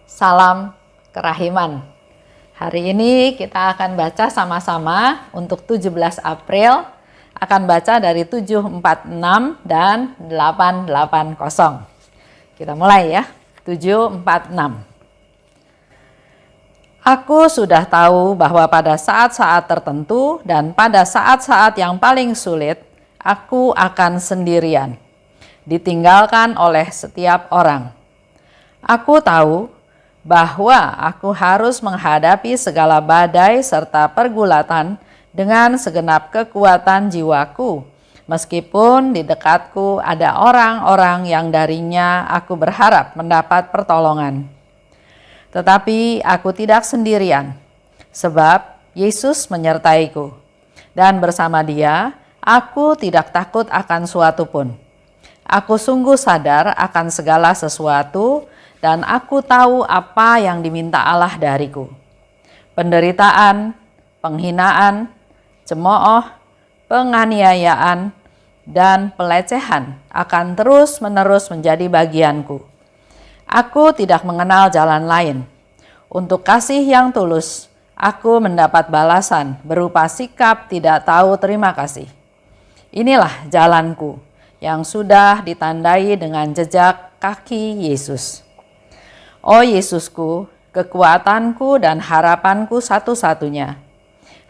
Salam kerahiman. Hari ini kita akan baca sama-sama untuk 17 April. Akan baca dari 746 dan 880. Kita mulai ya. 746. Aku sudah tahu bahwa pada saat-saat tertentu dan pada saat-saat yang paling sulit, aku akan sendirian, ditinggalkan oleh setiap orang. Aku tahu bahwa aku harus menghadapi segala badai serta pergulatan dengan segenap kekuatan jiwaku, meskipun di dekatku ada orang-orang yang darinya aku berharap mendapat pertolongan. Tetapi aku tidak sendirian, sebab Yesus menyertaiku, dan bersama Dia aku tidak takut akan suatu pun. Aku sungguh sadar akan segala sesuatu, dan aku tahu apa yang diminta Allah dariku. Penderitaan, penghinaan, cemooh, penganiayaan, dan pelecehan akan terus-menerus menjadi bagianku. Aku tidak mengenal jalan lain. Untuk kasih yang tulus, aku mendapat balasan berupa sikap tidak tahu terima kasih. Inilah jalanku yang sudah ditandai dengan jejak kaki Yesus. Oh Yesusku, kekuatanku dan harapanku satu-satunya.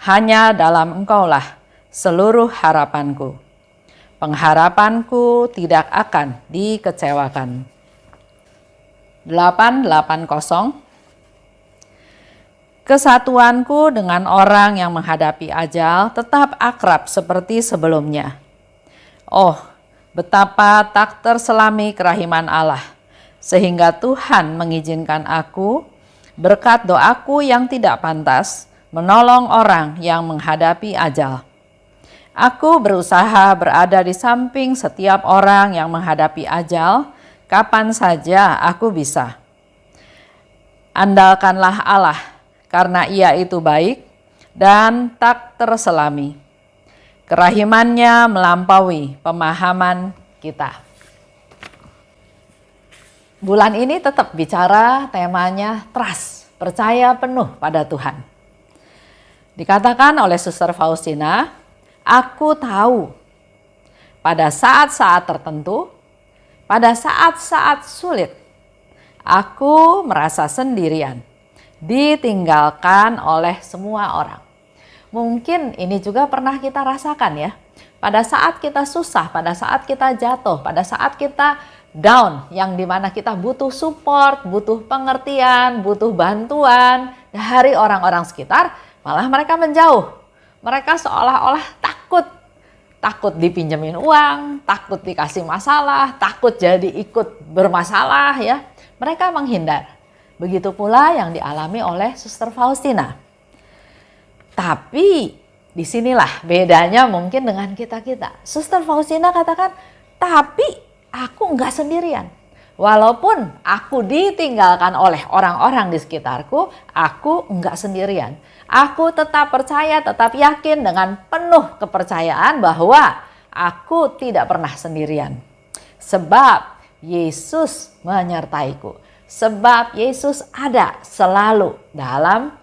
Hanya dalam Engkaulah seluruh harapanku. Pengharapanku tidak akan dikecewakan. 880. Kesatuanku dengan orang yang menghadapi ajal tetap akrab seperti sebelumnya. Oh, betapa tak terselami kerahiman Allah, sehingga Tuhan mengizinkan aku, berkat doaku yang tidak pantas, menolong orang yang menghadapi ajal. Aku berusaha berada di samping setiap orang yang menghadapi ajal, kapan saja aku bisa. Andalkanlah Allah, karena Ia itu baik dan tak terselami. Kerahimannya melampaui pemahaman kita. Bulan ini tetap bicara temanya trust, percaya penuh pada Tuhan. Dikatakan oleh Suster Faustina, aku tahu pada saat-saat tertentu, pada saat-saat sulit, aku merasa sendirian, ditinggalkan oleh semua orang. Mungkin ini juga pernah kita rasakan ya. Pada saat kita susah, pada saat kita jatuh, pada saat kita down, yang dimana kita butuh support, butuh pengertian, butuh bantuan dari orang-orang sekitar, malah mereka menjauh. Mereka seolah-olah takut dipinjemin uang, takut dikasih masalah, takut jadi ikut bermasalah ya. Mereka menghindar. Begitu pula yang dialami oleh Suster Faustina. Tapi disinilah bedanya mungkin dengan kita-kita. Suster Faustina katakan, tapi aku enggak sendirian. Walaupun aku ditinggalkan oleh orang-orang di sekitarku, aku enggak sendirian. Aku tetap percaya, tetap yakin dengan penuh kepercayaan bahwa aku tidak pernah sendirian. Sebab Yesus menyertaiku. Sebab Yesus ada selalu dalam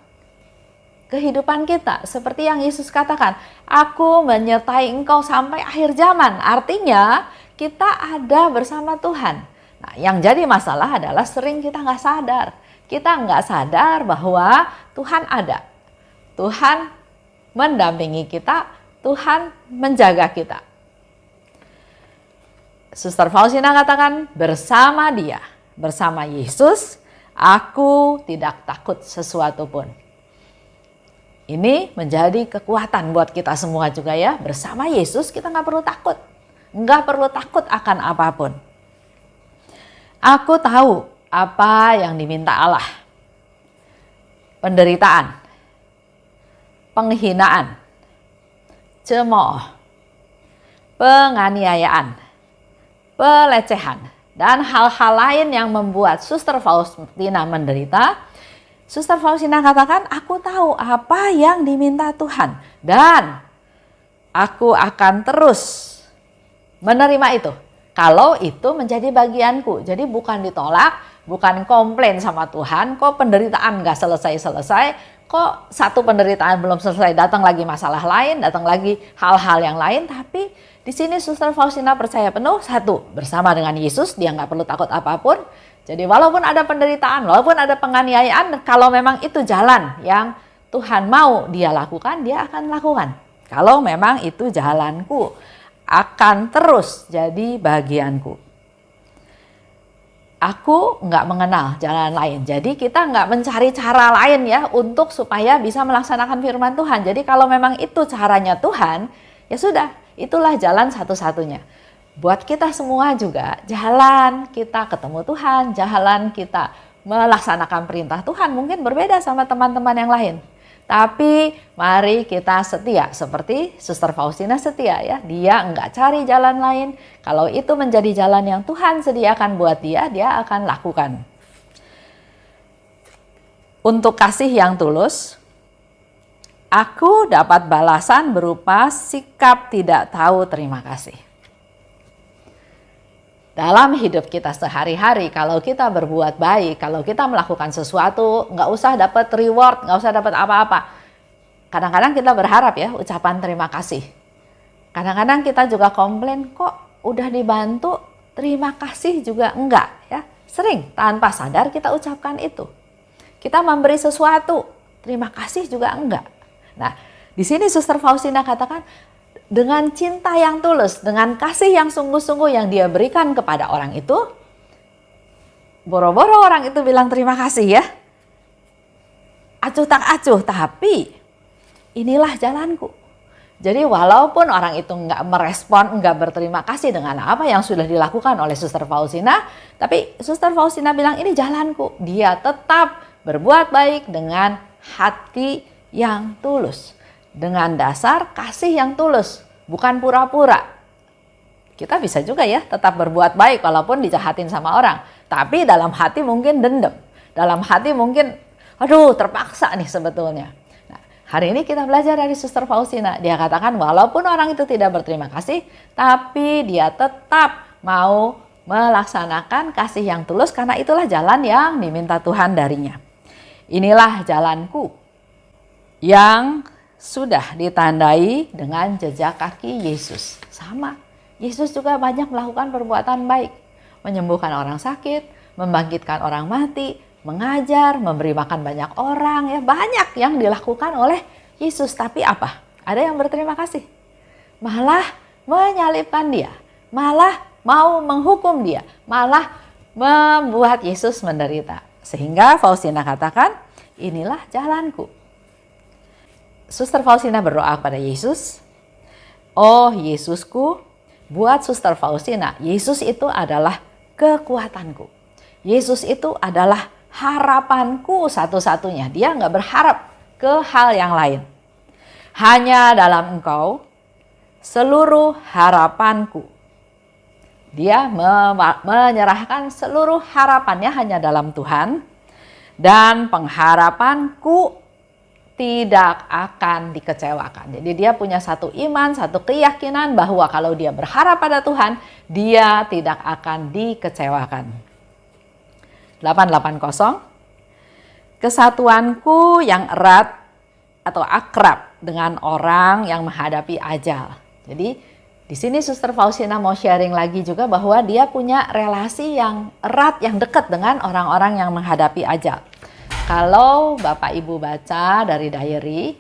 kehidupan kita. Seperti yang Yesus katakan, aku menyertai engkau sampai akhir zaman. Artinya kita ada bersama Tuhan. Nah, yang jadi masalah adalah sering kita nggak sadar. Kita nggak sadar bahwa Tuhan ada. Tuhan mendampingi kita, Tuhan menjaga kita. Suster Faustina katakan, bersama Dia, bersama Yesus, aku tidak takut sesuatu pun. Ini menjadi kekuatan buat kita semua juga ya. Bersama Yesus kita nggak perlu takut. Nggak perlu takut akan apapun. Aku tahu apa yang diminta Allah. Penderitaan, penghinaan, cemooh, penganiayaan, pelecehan, dan hal-hal lain yang membuat Suster Faustina menderita. Suster Faustina katakan, aku tahu apa yang diminta Tuhan dan aku akan terus menerima itu. Kalau itu menjadi bagianku, jadi bukan ditolak, bukan komplain sama Tuhan, kok penderitaan nggak selesai-selesai, kok satu penderitaan belum selesai, datang lagi masalah lain, datang lagi hal-hal yang lain. Tapi di sini Suster Faustina percaya penuh, satu, bersama dengan Yesus, dia nggak perlu takut apapun. Jadi walaupun ada penderitaan, walaupun ada penganiayaan, kalau memang itu jalan yang Tuhan mau dia lakukan, dia akan lakukan. Kalau memang itu jalanku, akan terus jadi bagianku. Aku nggak mengenal jalan lain. Jadi kita nggak mencari cara lain ya untuk supaya bisa melaksanakan firman Tuhan. Jadi kalau memang itu caranya Tuhan, ya sudah, itulah jalan satu-satunya. Buat kita semua juga, jalan kita ketemu Tuhan, jalan kita melaksanakan perintah Tuhan mungkin berbeda sama teman-teman yang lain. Tapi mari kita setia seperti Suster Faustina setia ya. Dia enggak cari jalan lain. Kalau itu menjadi jalan yang Tuhan sediakan buat dia akan lakukan. Untuk kasih yang tulus, aku dapat balasan berupa sikap tidak tahu terima kasih. Dalam hidup kita sehari-hari, kalau kita berbuat baik, kalau kita melakukan sesuatu, nggak usah dapat reward, nggak usah dapat apa-apa. Kadang-kadang kita berharap ya ucapan terima kasih. Kadang-kadang kita juga komplain, kok udah dibantu, terima kasih juga enggak ya. Sering tanpa sadar kita ucapkan itu. Kita memberi sesuatu, terima kasih juga enggak. Nah, di sini Suster Faustina katakan, dengan cinta yang tulus, dengan kasih yang sungguh-sungguh yang dia berikan kepada orang itu, boro-boro orang itu bilang terima kasih ya. Acuh tak acuh, tapi inilah jalanku. Jadi walaupun orang itu nggak merespon, nggak berterima kasih dengan apa yang sudah dilakukan oleh Suster Faustina, tapi Suster Faustina bilang ini jalanku. Dia tetap berbuat baik dengan hati yang tulus. Dengan dasar kasih yang tulus, bukan pura-pura. Kita bisa juga ya tetap berbuat baik walaupun dijahatin sama orang. Tapi dalam hati mungkin dendam. Dalam hati mungkin, aduh terpaksa nih sebetulnya. Nah, hari ini kita belajar dari Suster Faustina. Dia katakan walaupun orang itu tidak berterima kasih, tapi dia tetap mau melaksanakan kasih yang tulus karena itulah jalan yang diminta Tuhan darinya. Inilah jalanku yang sudah ditandai dengan jejak kaki Yesus. Sama, Yesus juga banyak melakukan perbuatan baik. Menyembuhkan orang sakit, membangkitkan orang mati, mengajar, memberi makan banyak orang. Ya banyak yang dilakukan oleh Yesus. Tapi apa? Ada yang berterima kasih. Malah menyalibkan dia. Malah mau menghukum dia. Malah membuat Yesus menderita. Sehingga Faustina katakan, inilah jalanku. Suster Faustina berdoa kepada Yesus. Oh Yesusku, buat Suster Faustina, Yesus itu adalah kekuatanku. Yesus itu adalah harapanku satu-satunya. Dia nggak berharap ke hal yang lain. Hanya dalam Engkau seluruh harapanku. Dia menyerahkan seluruh harapannya hanya dalam Tuhan. Dan pengharapanku tidak akan dikecewakan. Jadi dia punya satu iman, satu keyakinan bahwa kalau dia berharap pada Tuhan, dia tidak akan dikecewakan. 880. Kesatuanku yang erat atau akrab dengan orang yang menghadapi ajal. Jadi di sini Suster Faustina mau sharing lagi juga bahwa dia punya relasi yang erat, yang dekat dengan orang-orang yang menghadapi ajal. Kalau Bapak Ibu baca dari diary,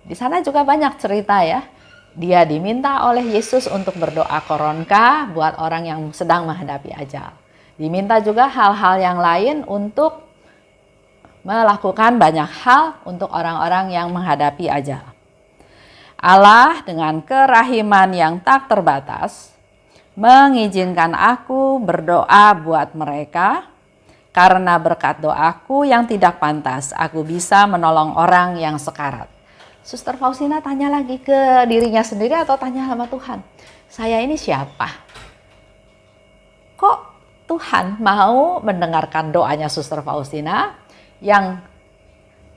di sana juga banyak cerita ya. Dia diminta oleh Yesus untuk berdoa koronka buat orang yang sedang menghadapi ajal. Diminta juga hal-hal yang lain untuk melakukan banyak hal untuk orang-orang yang menghadapi ajal. Allah dengan kerahiman yang tak terbatas mengizinkan aku berdoa buat mereka. Karena berkat doaku yang tidak pantas, aku bisa menolong orang yang sekarat. Suster Faustina tanya lagi ke dirinya sendiri atau tanya sama Tuhan. Saya ini siapa? Kok Tuhan mau mendengarkan doanya Suster Faustina yang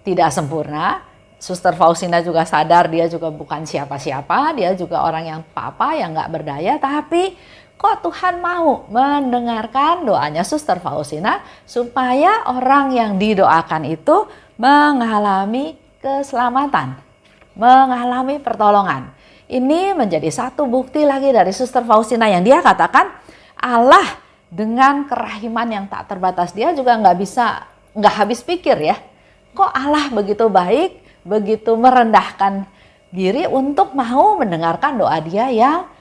tidak sempurna? Suster Faustina juga sadar dia juga bukan siapa-siapa. Dia juga orang yang papa, yang gak berdaya. Tapi kok Tuhan mau mendengarkan doanya Suster Faustina supaya orang yang didoakan itu mengalami keselamatan, mengalami pertolongan. Ini menjadi satu bukti lagi dari Suster Faustina yang dia katakan Allah dengan kerahiman yang tak terbatas. Dia juga nggak habis pikir ya. Kok Allah begitu baik, begitu merendahkan diri untuk mau mendengarkan doa dia yang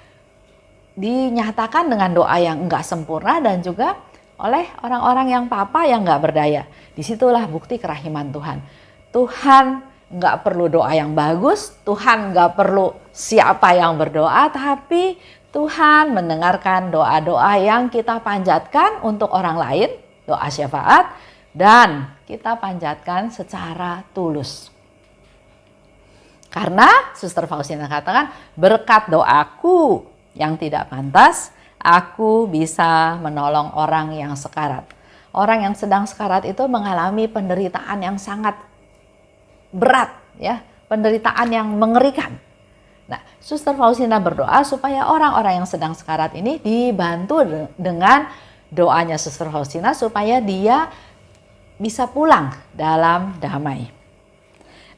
dinyatakan dengan doa yang enggak sempurna dan juga oleh orang-orang yang papa yang enggak berdaya. Disitulah bukti kerahiman Tuhan. Tuhan enggak perlu doa yang bagus, Tuhan enggak perlu siapa yang berdoa, tapi Tuhan mendengarkan doa-doa yang kita panjatkan untuk orang lain, doa syafaat, dan kita panjatkan secara tulus. Karena Suster Faustina katakan, berkat doaku yang tidak pantas, aku bisa menolong orang yang sekarat. Orang yang sedang sekarat itu mengalami penderitaan yang sangat berat, ya, penderitaan yang mengerikan. Nah, Suster Faustina berdoa supaya orang-orang yang sedang sekarat ini dibantu dengan doanya Suster Faustina supaya dia bisa pulang dalam damai.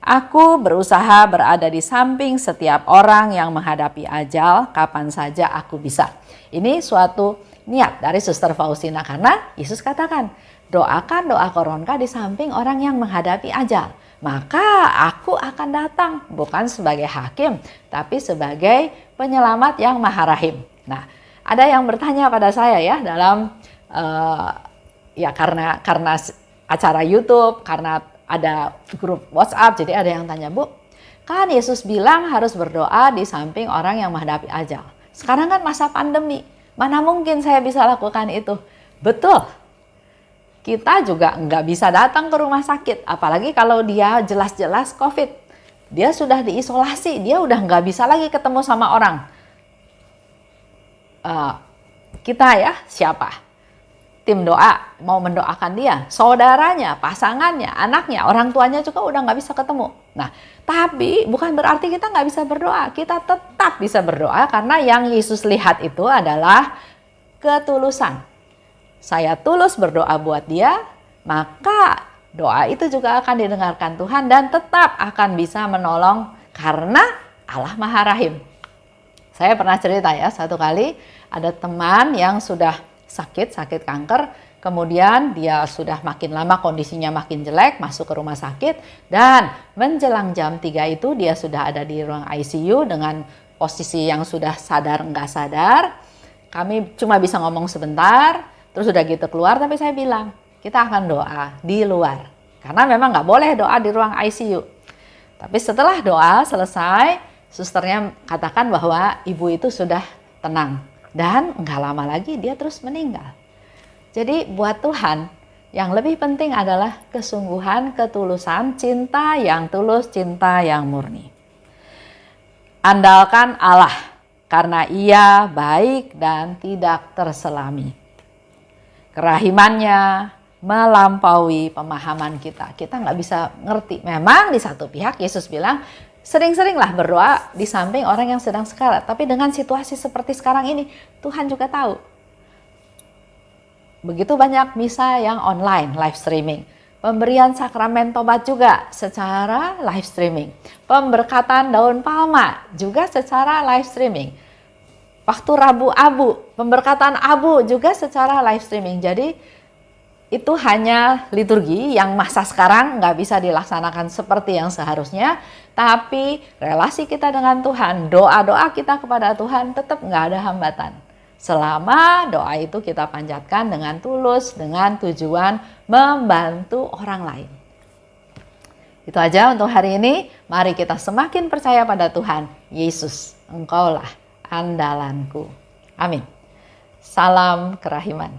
Aku berusaha berada di samping setiap orang yang menghadapi ajal kapan saja aku bisa. Ini suatu niat dari Suster Faustina karena Yesus katakan, doakan doa koronka di samping orang yang menghadapi ajal. Maka aku akan datang bukan sebagai hakim, tapi sebagai penyelamat yang maha rahim. Nah, ada yang bertanya pada saya ya dalam ya karena acara YouTube, karena ada grup WhatsApp, jadi ada yang tanya, Bu, kan Yesus bilang harus berdoa di samping orang yang menghadapi ajal. Sekarang kan masa pandemi, mana mungkin saya bisa lakukan itu? Betul, kita juga nggak bisa datang ke rumah sakit, apalagi kalau dia jelas-jelas COVID. Dia sudah diisolasi, dia udah nggak bisa lagi ketemu sama orang. Kita ya, siapa? Tim doa mau mendoakan dia, saudaranya, pasangannya, anaknya, orang tuanya juga udah nggak bisa ketemu. Nah, tapi bukan berarti kita nggak bisa berdoa. Kita tetap bisa berdoa karena yang Yesus lihat itu adalah ketulusan. Saya tulus berdoa buat dia, maka doa itu juga akan didengarkan Tuhan dan tetap akan bisa menolong karena Allah Maha Rahim. Saya pernah cerita ya, satu kali ada teman yang sudah sakit kanker, kemudian dia sudah makin lama kondisinya makin jelek, masuk ke rumah sakit, dan menjelang jam 3 itu dia sudah ada di ruang ICU dengan posisi yang sudah sadar enggak sadar. Kami cuma bisa ngomong sebentar, terus udah gitu keluar, tapi saya bilang, kita akan doa di luar. Karena memang nggak boleh doa di ruang ICU. Tapi setelah doa selesai, susternya katakan bahwa ibu itu sudah tenang. Dan nggak lama lagi dia terus meninggal. Jadi buat Tuhan yang lebih penting adalah kesungguhan, ketulusan, cinta yang tulus, cinta yang murni. Andalkan Allah karena Ia baik dan tidak terselami. Kerahimannya melampaui pemahaman kita. Kita nggak bisa ngerti. Memang di satu pihak Yesus bilang, sering-seringlah berdoa di samping orang yang sedang sekarat. Tapi dengan situasi seperti sekarang ini, Tuhan juga tahu. Begitu banyak misa yang online, live streaming. Pemberian sakramen tobat juga secara live streaming. Pemberkatan daun palma juga secara live streaming. Waktu Rabu Abu, pemberkatan Abu juga secara live streaming. Jadi itu hanya liturgi yang masa sekarang nggak bisa dilaksanakan seperti yang seharusnya. Tapi relasi kita dengan Tuhan, doa-doa kita kepada Tuhan tetap nggak ada hambatan. Selama doa itu kita panjatkan dengan tulus, dengan tujuan membantu orang lain. Itu aja untuk hari ini. Mari kita semakin percaya pada Tuhan. Yesus, Engkaulah andalanku. Amin. Salam kerahiman.